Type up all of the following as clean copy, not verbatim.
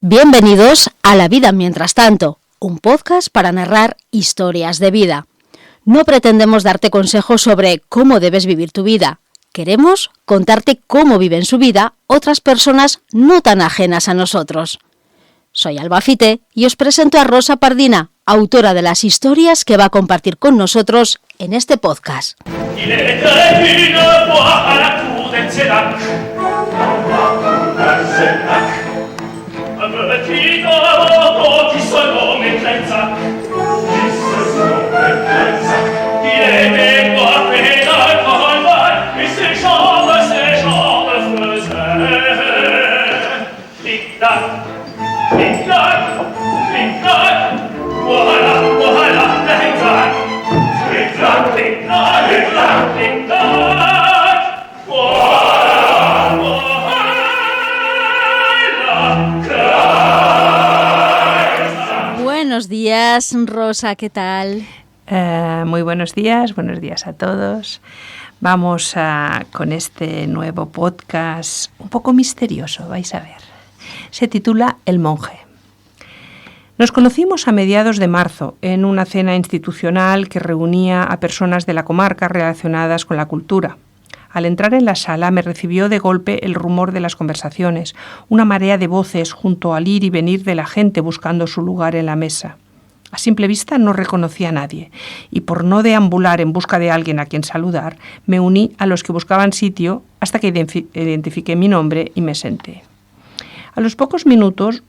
Bienvenidos a La Vida Mientras Tanto, un podcast para narrar historias de vida. No pretendemos darte consejos sobre cómo debes vivir tu vida. Queremos contarte cómo viven su vida otras personas no tan ajenas a nosotros. Soy Alba Fite y os presento a Rosa Pardina, autora de las historias que va a compartir con nosotros en este podcast. Buenos días, Rosa, ¿qué tal? Muy buenos días a todos. Vamos con este nuevo podcast un poco misterioso, vais a ver. Se titula El monje. Nos conocimos a mediados de marzo en una cena institucional que reunía a personas de la comarca relacionadas con la cultura. Al entrar en la sala me recibió de golpe el rumor de las conversaciones, una marea de voces junto al ir y venir de la gente buscando su lugar en la mesa. A simple vista no reconocía a nadie y por no deambular en busca de alguien a quien saludar, me uní a los que buscaban sitio hasta que identifiqué mi nombre y me senté. A los pocos minutos,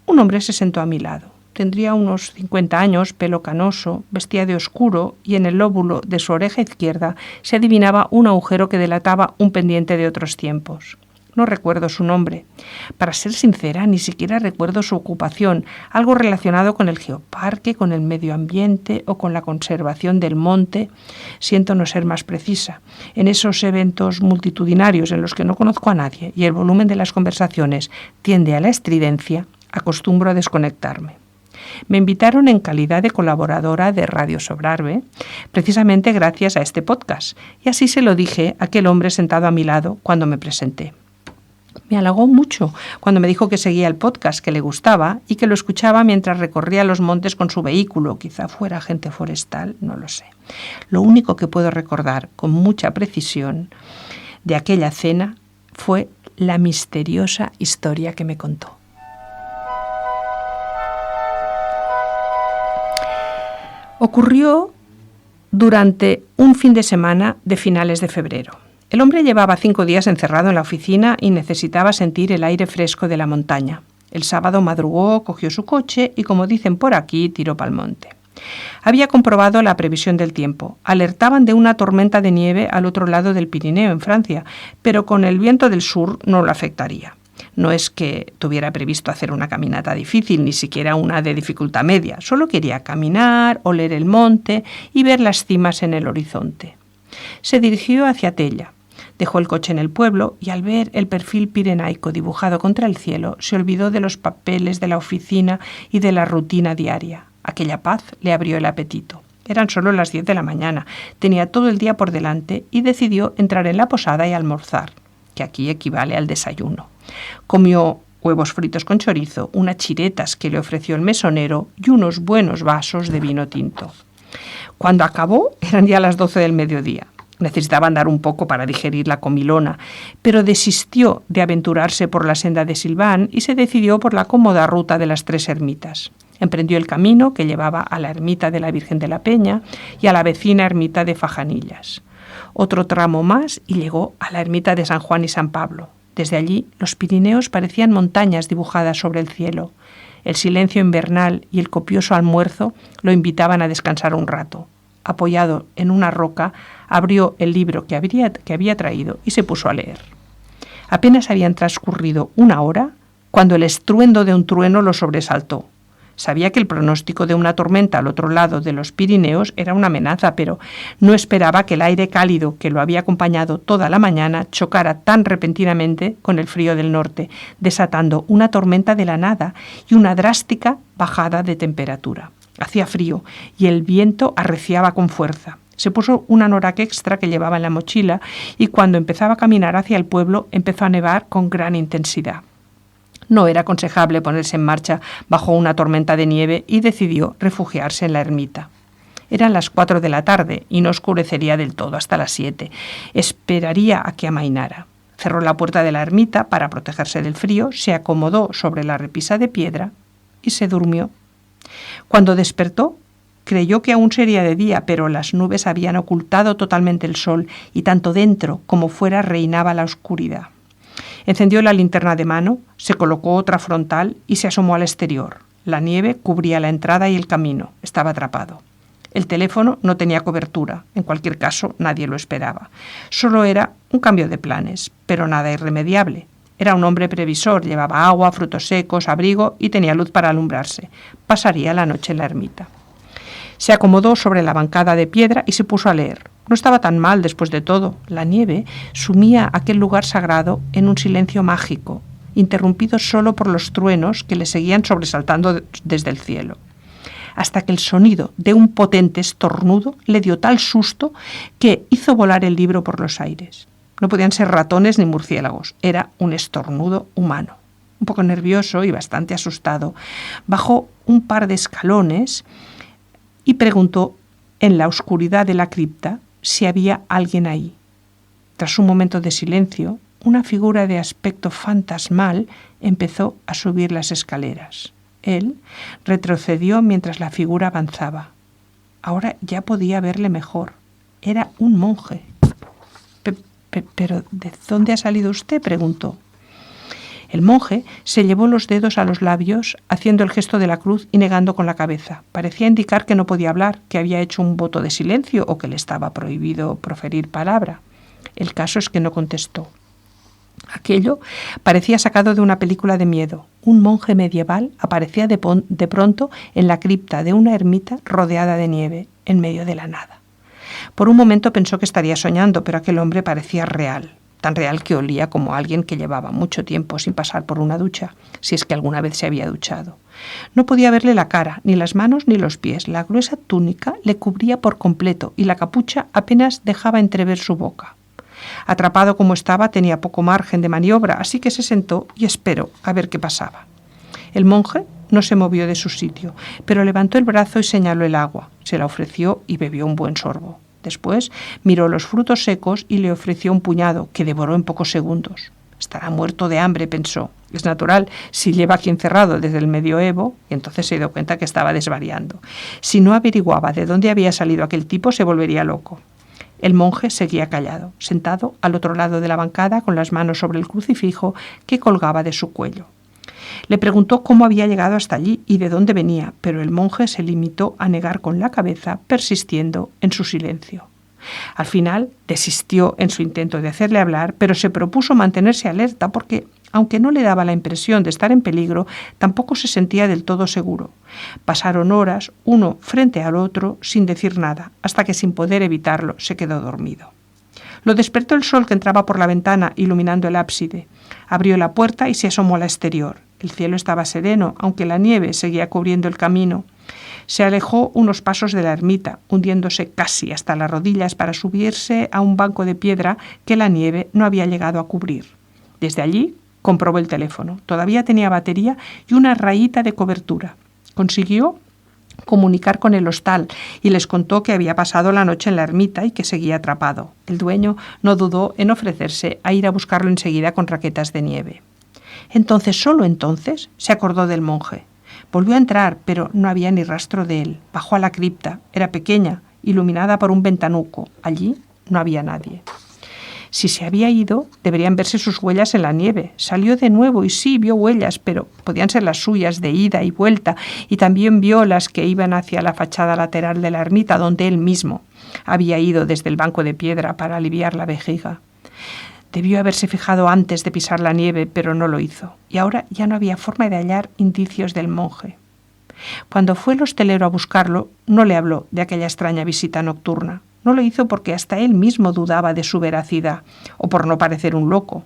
un hombre se sentó a mi lado. Tendría unos 50 años, pelo canoso, vestía de oscuro y en el lóbulo de su oreja izquierda se adivinaba un agujero que delataba un pendiente de otros tiempos. No recuerdo su nombre. Para ser sincera, ni siquiera recuerdo su ocupación, algo relacionado con el geoparque, con el medio ambiente o con la conservación del monte. Siento no ser más precisa. En esos eventos multitudinarios en los que no conozco a nadie y el volumen de las conversaciones tiende a la estridencia, acostumbro a desconectarme. Me invitaron en calidad de colaboradora de Radio Sobrarbe, precisamente gracias a este podcast, y así se lo dije a aquel hombre sentado a mi lado cuando me presenté. Me halagó mucho cuando me dijo que seguía el podcast, que le gustaba y que lo escuchaba mientras recorría los montes con su vehículo, quizá fuera agente forestal, no lo sé. Lo único que puedo recordar con mucha precisión de aquella cena fue la misteriosa historia que me contó. Ocurrió durante un fin de semana de finales de febrero. El hombre llevaba 5 días encerrado en la oficina y necesitaba sentir el aire fresco de la montaña. El sábado madrugó, cogió su coche y, como dicen por aquí, tiró pa'l monte. Había comprobado la previsión del tiempo. Alertaban de una tormenta de nieve al otro lado del Pirineo, en Francia, pero con el viento del sur no lo afectaría. No es que tuviera previsto hacer una caminata difícil, ni siquiera una de dificultad media. Solo quería caminar, oler el monte y ver las cimas en el horizonte. Se dirigió hacia Tella. Dejó el coche en el pueblo y al ver el perfil pirenaico dibujado contra el cielo, se olvidó de los papeles de la oficina y de la rutina diaria. Aquella paz le abrió el apetito. Eran solo las 10 de la mañana. Tenía todo el día por delante y decidió entrar en la posada y almorzar, que aquí equivale al desayuno. Comió huevos fritos con chorizo, unas chiretas que le ofreció el mesonero y unos buenos vasos de vino tinto. Cuando acabó, eran ya las 12 del mediodía. Necesitaba andar un poco para digerir la comilona, pero desistió de aventurarse por la senda de Silván y se decidió por la cómoda ruta de las 3 ermitas. Emprendió el camino que llevaba a la ermita de la Virgen de la Peña y a la vecina ermita de Fajanillas. Otro tramo más y llegó a la ermita de San Juan y San Pablo. Desde allí, los Pirineos parecían montañas dibujadas sobre el cielo. El silencio invernal y el copioso almuerzo lo invitaban a descansar un rato. Apoyado en una roca, abrió el libro que había traído y se puso a leer. Apenas habían transcurrido 1 hora cuando el estruendo de un trueno lo sobresaltó. Sabía que el pronóstico de una tormenta al otro lado de los Pirineos era una amenaza, pero no esperaba que el aire cálido que lo había acompañado toda la mañana chocara tan repentinamente con el frío del norte, desatando una tormenta de la nada y una drástica bajada de temperatura. Hacía frío y el viento arreciaba con fuerza. Se puso un anorak extra que llevaba en la mochila y cuando empezaba a caminar hacia el pueblo empezó a nevar con gran intensidad. No era aconsejable ponerse en marcha bajo una tormenta de nieve y decidió refugiarse en la ermita. Eran las 4 de la tarde y no oscurecería del todo hasta las 7. Esperaría a que amainara. Cerró la puerta de la ermita para protegerse del frío, se acomodó sobre la repisa de piedra y se durmió. Cuando despertó, creyó que aún sería de día, pero las nubes habían ocultado totalmente el sol y tanto dentro como fuera reinaba la oscuridad. Encendió la linterna de mano, se colocó otra frontal y se asomó al exterior. La nieve cubría la entrada y el camino. Estaba atrapado. El teléfono no tenía cobertura. En cualquier caso, nadie lo esperaba. Solo era un cambio de planes, pero nada irremediable. Era un hombre previsor, llevaba agua, frutos secos, abrigo y tenía luz para alumbrarse. Pasaría la noche en la ermita. Se acomodó sobre la bancada de piedra y se puso a leer. No estaba tan mal después de todo. La nieve sumía aquel lugar sagrado en un silencio mágico, interrumpido solo por los truenos que le seguían sobresaltando desde el cielo. Hasta que el sonido de un potente estornudo le dio tal susto que hizo volar el libro por los aires. No podían ser ratones ni murciélagos, era un estornudo humano. Un poco nervioso y bastante asustado, bajó un par de escalones y preguntó en la oscuridad de la cripta si había alguien ahí. Tras un momento de silencio, una figura de aspecto fantasmal empezó a subir las escaleras. Él retrocedió mientras la figura avanzaba. Ahora ya podía verle mejor. Era un monje. ¿Pero de dónde ha salido usted?, preguntó. El monje se llevó los dedos a los labios, haciendo el gesto de la cruz y negando con la cabeza. Parecía indicar que no podía hablar, que había hecho un voto de silencio o que le estaba prohibido proferir palabra. El caso es que no contestó. Aquello parecía sacado de una película de miedo. Un monje medieval aparecía de pronto en la cripta de una ermita rodeada de nieve, en medio de la nada. Por un momento pensó que estaría soñando, pero aquel hombre parecía real, tan real que olía como alguien que llevaba mucho tiempo sin pasar por una ducha, si es que alguna vez se había duchado. No podía verle la cara, ni las manos ni los pies. La gruesa túnica le cubría por completo y la capucha apenas dejaba entrever su boca. Atrapado como estaba, tenía poco margen de maniobra, así que se sentó y esperó a ver qué pasaba. El monje no se movió de su sitio, pero levantó el brazo y señaló el agua. Se la ofreció y bebió un buen sorbo. Después miró los frutos secos y le ofreció un puñado, que devoró en pocos segundos. Estará muerto de hambre, pensó. Es natural si lleva aquí encerrado desde el medioevo, y entonces se dio cuenta que estaba desvariando. Si no averiguaba de dónde había salido aquel tipo, se volvería loco. El monje seguía callado, sentado al otro lado de la bancada con las manos sobre el crucifijo que colgaba de su cuello. Le preguntó cómo había llegado hasta allí y de dónde venía, pero el monje se limitó a negar con la cabeza, persistiendo en su silencio. Al final desistió en su intento de hacerle hablar, pero se propuso mantenerse alerta porque, aunque no le daba la impresión de estar en peligro, tampoco se sentía del todo seguro. Pasaron horas, uno frente al otro, sin decir nada, hasta que sin poder evitarlo se quedó dormido. Lo despertó el sol que entraba por la ventana, iluminando el ábside. Abrió la puerta y se asomó al exterior. El cielo estaba sereno, aunque la nieve seguía cubriendo el camino. Se alejó unos pasos de la ermita, hundiéndose casi hasta las rodillas para subirse a un banco de piedra que la nieve no había llegado a cubrir. Desde allí comprobó el teléfono. Todavía tenía batería y una rayita de cobertura. Consiguió comunicar con el hostal y les contó que había pasado la noche en la ermita y que seguía atrapado. El dueño no dudó en ofrecerse a ir a buscarlo enseguida con raquetas de nieve. Entonces, solo entonces, se acordó del monje. Volvió a entrar, pero no había ni rastro de él. Bajó a la cripta. Era pequeña, iluminada por un ventanuco. Allí no había nadie. Si se había ido, deberían verse sus huellas en la nieve. Salió de nuevo y sí, vio huellas, pero podían ser las suyas de ida y vuelta, y también vio las que iban hacia la fachada lateral de la ermita, donde él mismo había ido desde el banco de piedra para aliviar la vejiga. Debió haberse fijado antes de pisar la nieve, pero no lo hizo, y ahora ya no había forma de hallar indicios del monje. Cuando fue el hostelero a buscarlo, no le habló de aquella extraña visita nocturna. No lo hizo porque hasta él mismo dudaba de su veracidad, o por no parecer un loco.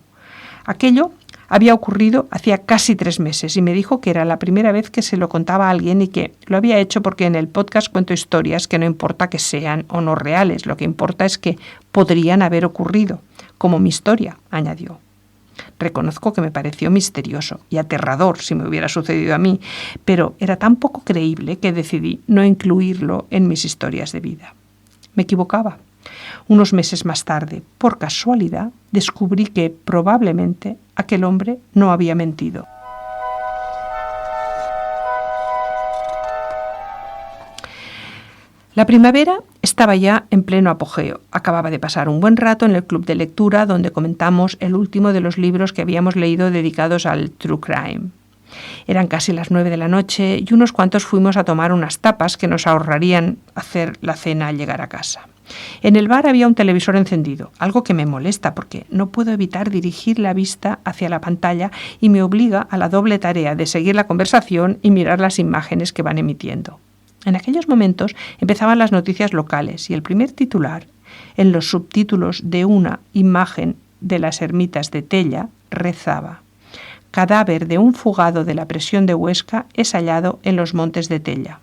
Aquello había ocurrido hacía casi 3 meses y me dijo que era la primera vez que se lo contaba a alguien y que lo había hecho porque en el podcast cuento historias que no importa que sean o no reales, lo que importa es que podrían haber ocurrido, como mi historia, añadió. Reconozco que me pareció misterioso y aterrador si me hubiera sucedido a mí, pero era tan poco creíble que decidí no incluirlo en mis historias de vida. Me equivocaba. Unos meses más tarde, por casualidad, descubrí que probablemente aquel hombre no había mentido. La primavera estaba ya en pleno apogeo. Acababa de pasar un buen rato en el club de lectura donde comentamos el último de los libros que habíamos leído dedicados al true crime. Eran casi las 9 de la noche y unos cuantos fuimos a tomar unas tapas que nos ahorrarían hacer la cena al llegar a casa. En el bar había un televisor encendido, algo que me molesta porque no puedo evitar dirigir la vista hacia la pantalla y me obliga a la doble tarea de seguir la conversación y mirar las imágenes que van emitiendo. En aquellos momentos empezaban las noticias locales y el primer titular, en los subtítulos de una imagen de las ermitas de Tella, rezaba: «Cadáver de un fugado de la prisión de Huesca es hallado en los montes de Tella».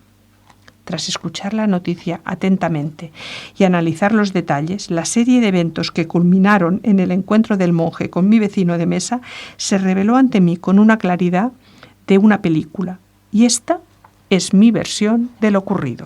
Tras escuchar la noticia atentamente y analizar los detalles, la serie de eventos que culminaron en el encuentro del monje con mi vecino de mesa se reveló ante mí con una claridad de una película. Y esta es mi versión de lo ocurrido.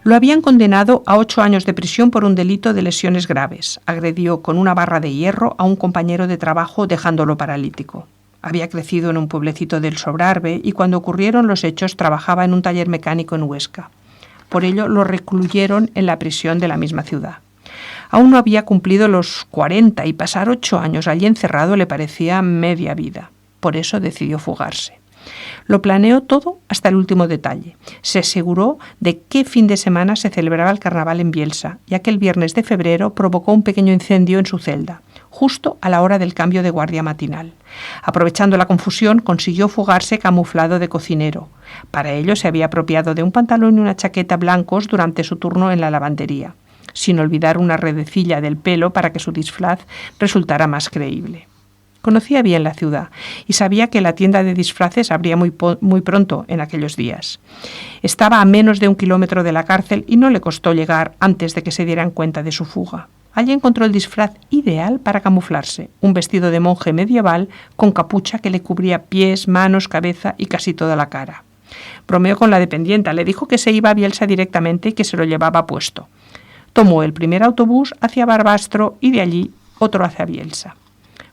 Lo habían condenado a 8 años de prisión por un delito de lesiones graves. Agredió con una barra de hierro a un compañero de trabajo dejándolo paralítico. Había crecido en un pueblecito del Sobrarbe y cuando ocurrieron los hechos trabajaba en un taller mecánico en Huesca. Por ello lo recluyeron en la prisión de la misma ciudad. Aún no había cumplido los 40 y pasar 8 años allí encerrado le parecía media vida. Por eso decidió fugarse. Lo planeó todo hasta el último detalle. Se aseguró de qué fin de semana se celebraba el carnaval en Bielsa, ya que el viernes de febrero provocó un pequeño incendio en su celda, justo a la hora del cambio de guardia matinal. Aprovechando la confusión, consiguió fugarse camuflado de cocinero. Para ello se había apropiado de un pantalón y una chaqueta blancos durante su turno en la lavandería, sin olvidar una redecilla del pelo para que su disfraz resultara más creíble. Conocía bien la ciudad y sabía que la tienda de disfraces abría muy pronto en aquellos días. Estaba a menos de 1 kilómetro de la cárcel y no le costó llegar antes de que se dieran cuenta de su fuga. Allí encontró el disfraz ideal para camuflarse, un vestido de monje medieval con capucha que le cubría pies, manos, cabeza y casi toda la cara. Bromeó con la dependienta, le dijo que se iba a Bielsa directamente y que se lo llevaba puesto. Tomó el primer autobús hacia Barbastro y de allí otro hacia Bielsa.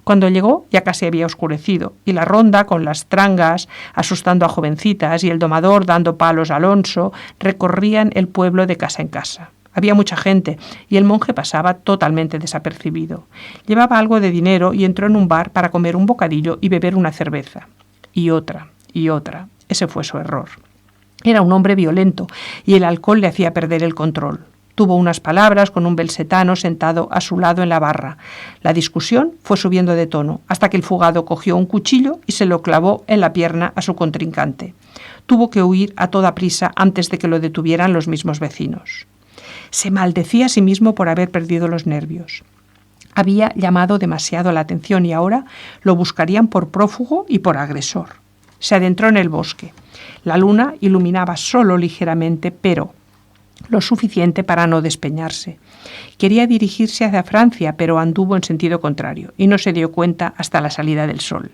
Cuando llegó ya casi había oscurecido y la ronda con las trangas asustando a jovencitas y el domador dando palos a Alonso recorrían el pueblo de casa en casa. Había mucha gente y el monje pasaba totalmente desapercibido. Llevaba algo de dinero y entró en un bar para comer un bocadillo y beber una cerveza. Y otra, y otra. Ese fue su error. Era un hombre violento y el alcohol le hacía perder el control. Tuvo unas palabras con un belsetano sentado a su lado en la barra. La discusión fue subiendo de tono, hasta que el fugado cogió un cuchillo y se lo clavó en la pierna a su contrincante. Tuvo que huir a toda prisa antes de que lo detuvieran los mismos vecinos. Se maldecía a sí mismo por haber perdido los nervios. Había llamado demasiado la atención y ahora lo buscarían por prófugo y por agresor. Se adentró en el bosque. La luna iluminaba solo ligeramente, pero lo suficiente para no despeñarse. Quería dirigirse hacia Francia, pero anduvo en sentido contrario y no se dio cuenta hasta la salida del sol.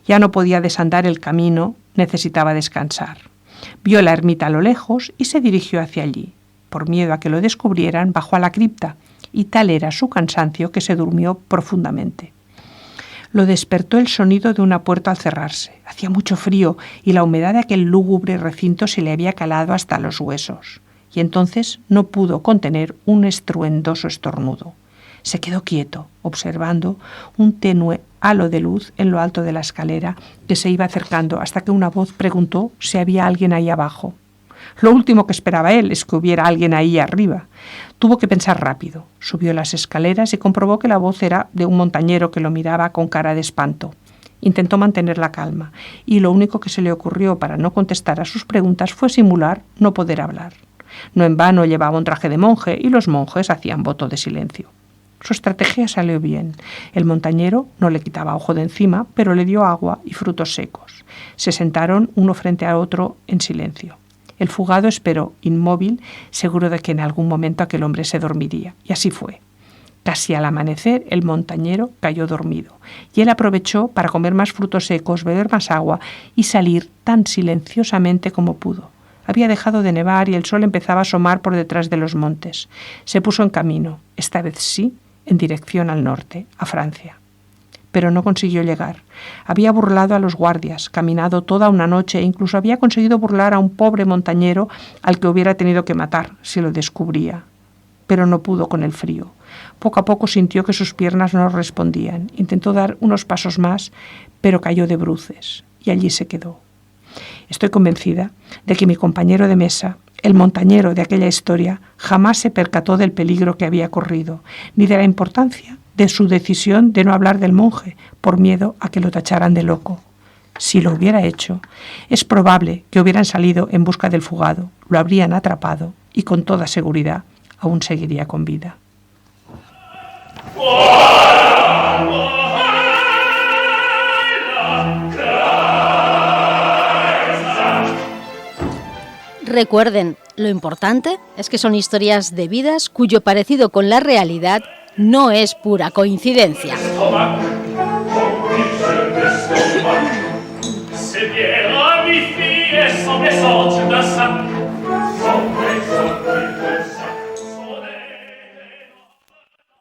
Ya no podía desandar el camino, necesitaba descansar. Vio la ermita a lo lejos y se dirigió hacia allí. Por miedo a que lo descubrieran, bajó a la cripta y tal era su cansancio que se durmió profundamente. Lo despertó el sonido de una puerta al cerrarse. Hacía mucho frío y la humedad de aquel lúgubre recinto se le había calado hasta los huesos. Y entonces no pudo contener un estruendoso estornudo. Se quedó quieto, observando un tenue halo de luz en lo alto de la escalera que se iba acercando hasta que una voz preguntó si había alguien ahí abajo. Lo último que esperaba él es que hubiera alguien ahí arriba. Tuvo que pensar rápido. Subió las escaleras y comprobó que la voz era de un montañero que lo miraba con cara de espanto. Intentó mantener la calma y lo único que se le ocurrió para no contestar a sus preguntas fue simular no poder hablar. No en vano llevaba un traje de monje y los monjes hacían voto de silencio. Su estrategia salió bien. El montañero no le quitaba ojo de encima, pero le dio agua y frutos secos. Se sentaron uno frente a otro en silencio. El fugado esperó, inmóvil, seguro de que en algún momento aquel hombre se dormiría. Y así fue. Casi al amanecer, el montañero cayó dormido, y él aprovechó para comer más frutos secos, beber más agua y salir tan silenciosamente como pudo. Había dejado de nevar y el sol empezaba a asomar por detrás de los montes. Se puso en camino, esta vez sí, en dirección al norte, a Francia. Pero no consiguió llegar. Había burlado a los guardias, caminado toda una noche e incluso había conseguido burlar a un pobre montañero al que hubiera tenido que matar si lo descubría. Pero no pudo con el frío. Poco a poco sintió que sus piernas no respondían. Intentó dar unos pasos más, pero cayó de bruces y allí se quedó. Estoy convencida de que mi compañero de mesa, el montañero de aquella historia, jamás se percató del peligro que había corrido, ni de la importancia de su decisión de no hablar del monje, por miedo a que lo tacharan de loco. Si lo hubiera hecho, es probable que hubieran salido en busca del fugado, lo habrían atrapado y con toda seguridad aún seguiría con vida. Recuerden, lo importante es que son historias de vidas cuyo parecido con la realidad no es pura coincidencia.